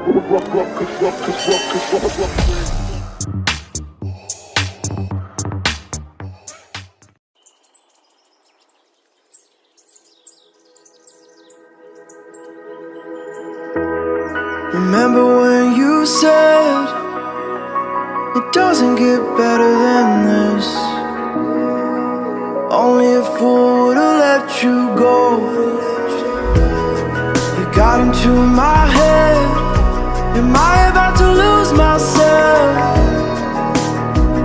Remember when you said it doesn't get better than this? Only a fool would've let you go. You got into my head. Am I about to lose myself?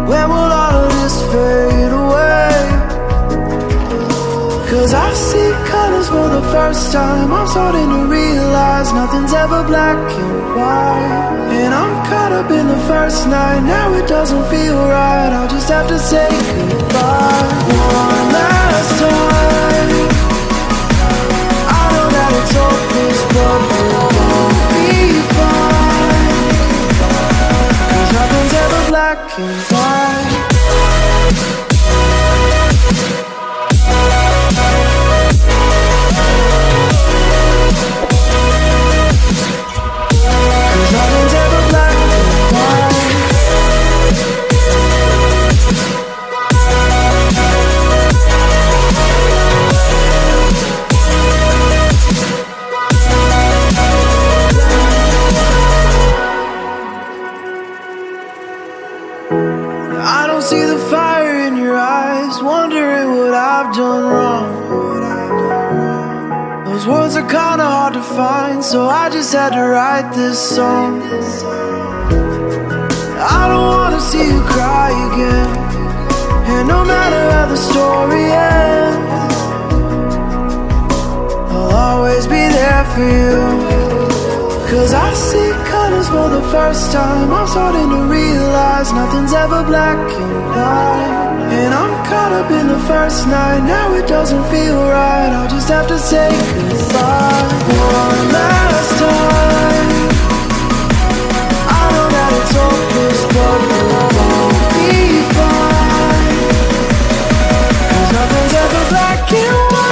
When will all of this fade away? 'Cause I see colors for the first time. I'm starting to realize nothing's ever black and white. And I'm caught up in the first night. Now it doesn't feel right. I'll just have to say goodbye one last time. I know that it's hopeless, but we'll be fine. 'Cause nothing's ever black and white. I don't see the fire in your eyes, wondering what I've done wrong. Those words are kinda hard to find, so I just had to write this song. I don't wanna see you cry again, and no matter how the story ends, I'll always be there for you. 'Cause I see colors for the first time. I'm starting to realize nothing's ever black and white. And I'm caught up in the first night. Now it doesn't feel right. I'll just have to say goodbye one last time. I know that it's hopeless, but we'll be fine. 'Cause nothing's ever black and white.